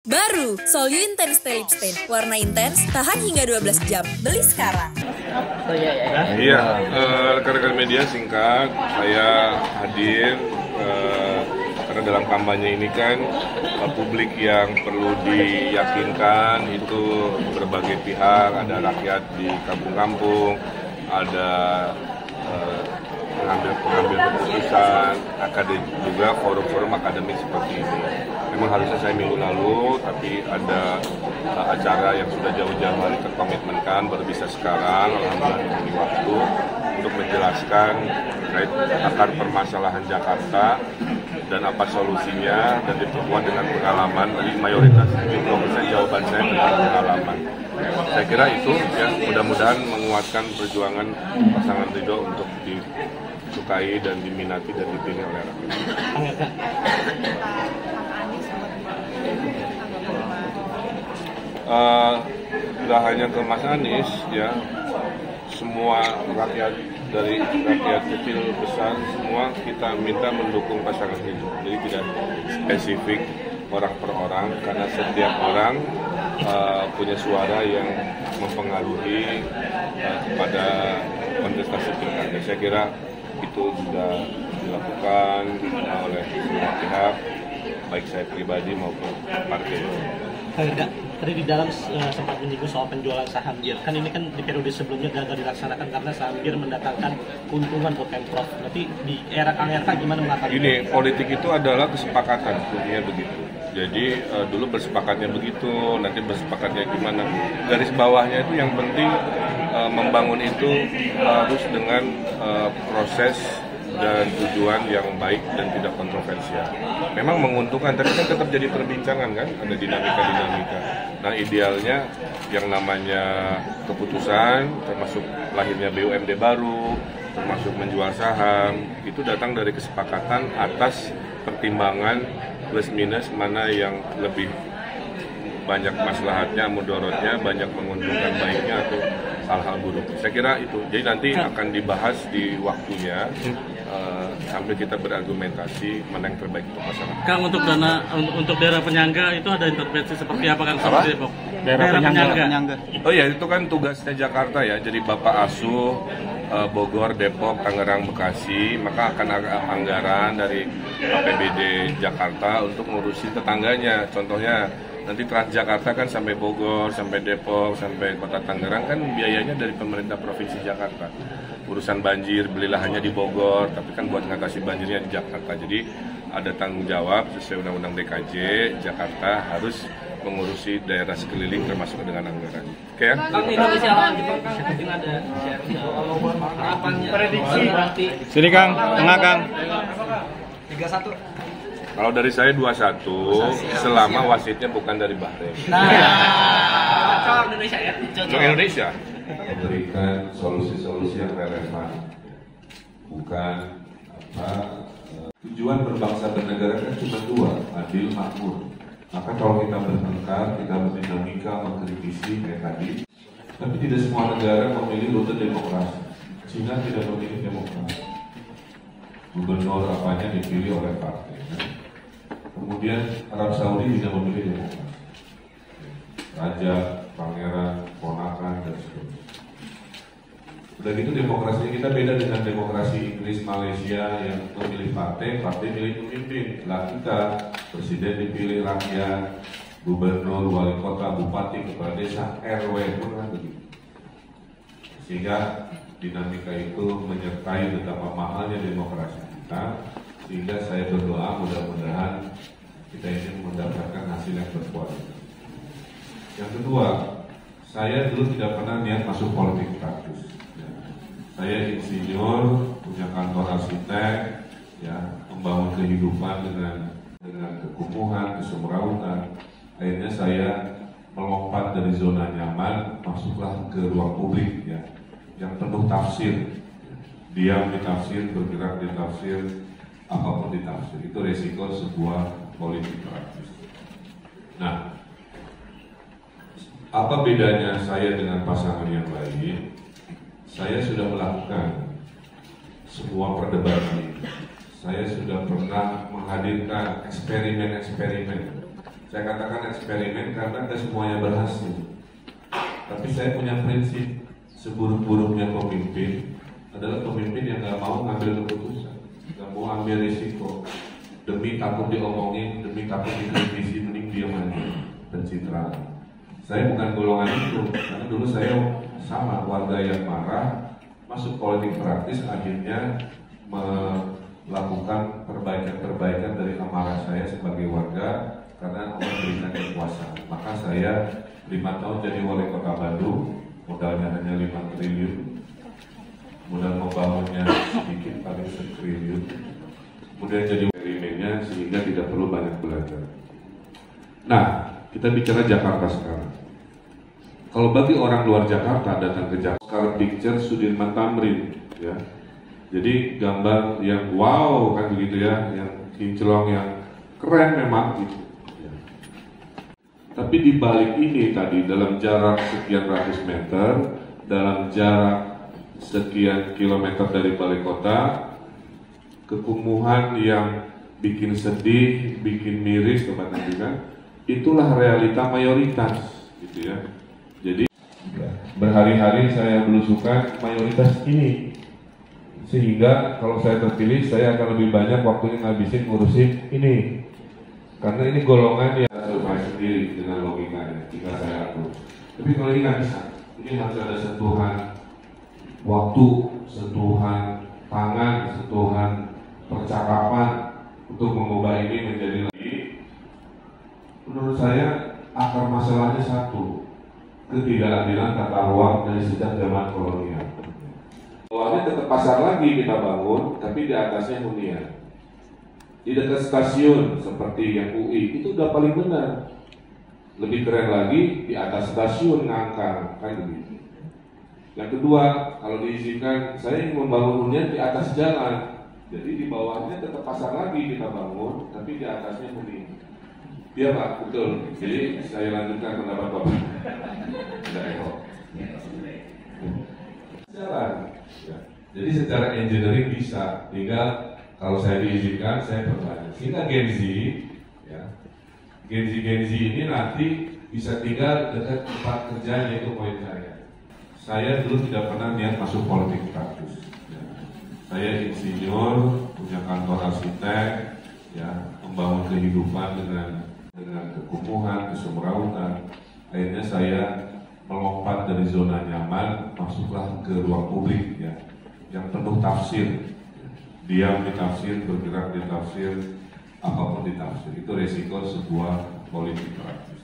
Baru, Solyu Intense Lip Stain. Warna intens, tahan hingga 12 jam. Beli sekarang. Iya, rekan-rekan media singkat, saya hadir karena dalam kampanye ini kan publik yang perlu diyakinkan itu berbagai pihak, ada rakyat di kampung-kampung, ada pengambil keputusan, juga forum-forum akademik seperti ini. Memang harusnya saya minggu lalu, tapi ada acara yang sudah jauh-jauh hari terkomitmenkan, baru bisa sekarang, alhamdulillah diberi waktu untuk menjelaskan terkait akar permasalahan Jakarta dan apa solusinya, dan diperkuat dengan pengalaman. Tadi mayoritas 70% jawaban saya tentang pengalaman. Saya kira itu ya, mudah-mudahan menguatkan perjuangan pasangan Ridho untuk disukai dan diminati dan dipilih oleh rakyat. Nggak hanya ke Mas Anies ya, semua rakyat, dari rakyat kecil besar, semua kita minta mendukung pasangan Ridho. Jadi tidak spesifik orang per orang, karena setiap orang punya suara yang mempengaruhi kepada kontestasi pilkada. Saya kira itu sudah dilakukan oleh semua pihak, baik saya pribadi maupun partai. Tadi di dalam sempat menyinggung soal penjualan saham BIR. Kan ini kan di periode sebelumnya gagal dilaksanakan karena saham BIR mendatangkan keuntungan buat Pemprov. Berarti di era Kang RK gimana mengatakan? Gini, politik itu adalah kesepakatan, intinya begitu. Jadi dulu bersepakatnya begitu, nanti bersepakatnya gimana. Garis bawahnya itu yang penting membangun itu harus dengan proses dan tujuan yang baik dan tidak kontroversial. Memang menguntungkan, tapi kan tetap jadi perbincangan kan, ada dinamika-dinamika. Nah idealnya yang namanya keputusan, termasuk lahirnya BUMD baru, termasuk menjual saham, itu datang dari kesepakatan atas pertimbangan plus minus mana yang lebih banyak maslahatnya, mudorotnya, banyak menguntungkan baiknya atau hal-hal buruk. Saya kira itu. Jadi nanti akan dibahas di waktunya sambil kita berargumentasi mana yang terbaik untuk masyarakat. Kang, untuk dana untuk daerah penyangga itu ada intervensi seperti apa Kang? Seperti Depok. Daerah penyangga. Oh ya, itu kan tugasnya Jakarta ya. Jadi Bapak Asuh Bogor, Depok, Tangerang, Bekasi, maka akan ada anggaran dari APBD Jakarta untuk ngurusi tetangganya. Contohnya nanti Transjakarta kan sampai Bogor, sampai Depok, sampai Kota Tangerang kan biayanya dari pemerintah Provinsi Jakarta. Urusan banjir, beli lahannya di Bogor, tapi kan buat mengatasi banjirnya di Jakarta. Jadi ada tanggung jawab sesuai Undang-Undang DKJ, Jakarta harus mengurusi daerah sekeliling termasuk dengan anggaran. Oke ya? Kang, Indonesia lawan Jepang, Kang, mungkin ada harapannya. Prediksi. Sini Kang, tengah Kang. 3-1. Kalau dari saya 2-1, selama wasitnya bukan dari Bahrain. Cocok Indonesia ya? Cocok Indonesia. Memberikan solusi-solusi yang relevan, bukan tujuan berbangsa bernegara kan cuma dua, adil makmur. Maka kalau kita bertengkar, kita berdinamika, mengkritisi kayak tadi, tapi tidak semua negara memilih rute demokrasi. Cina tidak memilih demokrasi, gubernur apanya dipilih oleh partai. Kemudian Arab Saudi tidak memilih demokrasi, raja, pangeran, ponakan, dan sebagainya. Udah gitu demokrasinya kita beda dengan demokrasi Inggris, Malaysia yang memilih partai milih pemimpin. Lah kita, presiden dipilih rakyat, gubernur, wali kota, bupati, kepala desa, RW pun kan begitu. Sehingga dinamika itu menyertai betapa mahalnya demokrasi kita. Sehingga saya berdoa mudah-mudahan kita ini mendapatkan hasil yang berkualitas. Yang kedua, saya dulu tidak pernah niat masuk politik praktis. Saya insinyur, punya kantor arsitek, ya, membangun kehidupan dengan kekumuhan, kesemrawutan. Akhirnya saya melompat dari zona nyaman, masuklah ke ruang publik, ya, yang penuh tafsir. Diam di tafsir, bergerak di tafsir, apapun di tafsir. Itu resiko sebuah politik praktis. Nah, apa bedanya saya dengan pasangan yang lain? Saya sudah melakukan semua perdebatan. Saya sudah pernah menghadirkan eksperimen-eksperimen Saya katakan eksperimen karena tidak semuanya berhasil. Tapi saya punya prinsip, seburuk-buruknya pemimpin adalah pemimpin yang nggak mau ngambil keputusan, nggak mau ambil risiko, demi takut diomongin, demi takut dikritisi, mending diam aja, pencitraan. Saya bukan golongan itu, karena dulu saya sama warga yang marah, masuk politik praktis, akhirnya melakukan perbaikan-perbaikan dari amarah saya sebagai warga, karena Allah berikan kekuasaan. Maka saya 5 tahun jadi wali kota Bandung, modalnya hanya 5 triliun, modal membangunnya sedikit, paling 1 triliun. Kemudian jadi eksperimennya sehingga tidak perlu banyak belajar. Nah, kita bicara Jakarta sekarang. Kalau bagi orang luar Jakarta datang ke Jakarta, sekarang picture Sudirman Tamrin, ya. Jadi gambar yang wow kan begitu ya, yang kinclong, yang keren memang gitu. Ya. Tapi di balik ini tadi dalam jarak sekian ratus meter, dalam jarak sekian kilometer dari balai kota, kekumuhan yang bikin sedih, bikin miris teman-teman juga, itulah realita mayoritas, gitu ya. Jadi berhari-hari saya belusukan mayoritas ini, sehingga kalau saya terpilih saya akan lebih banyak waktunya ngabisin ngurusin ini, karena ini golongan yang survive sendiri dengan logikanya, tinggal saya atur. Tapi kalau ini nggak bisa, ini harus ada sentuhan waktu, sentuhan tangan, sentuhan percakapan untuk mengubah ini menjadi lagi. Menurut saya akar masalahnya satu, ketidakadilan tata ruang dari sejak zaman kolonial. Bawahnya tetap pasar lagi kita bangun, tapi di atasnya hunian. Di dekat stasiun seperti yang UI itu udah paling benar. Lebih keren lagi di atas stasiun ngangkar, kan begitu. Yang kedua, kalau diizinkan, saya ingin membangun hunian di atas jalan. Jadi di bawahnya tetap pasar lagi kita bangun, tapi di atasnya hunian. Iya Pak, betul. Jadi saya lanjutkan pendapat Bapak. Tidak ekor. Jalan. Ya. Jadi secara engineering bisa. Tinggal kalau saya diizinkan, saya perbanyak. Sehingga Gen Z, ya, Gen Z ini nanti bisa tinggal dekat tempat kerja, yaitu poin saya. Saya dulu tidak pernah niat masuk politik praktis. Ya. Saya insinyur, punya kantor arsitek, ya, membangun kehidupan dengan kekumuhan, kesemrautan. Akhirnya saya melompat dari zona nyaman, masuklah ke ruang publik, ya, yang penuh tafsir. Diam di tafsir, bergerak di tafsir, apapun di tafsir. Itu resiko sebuah politik praktis.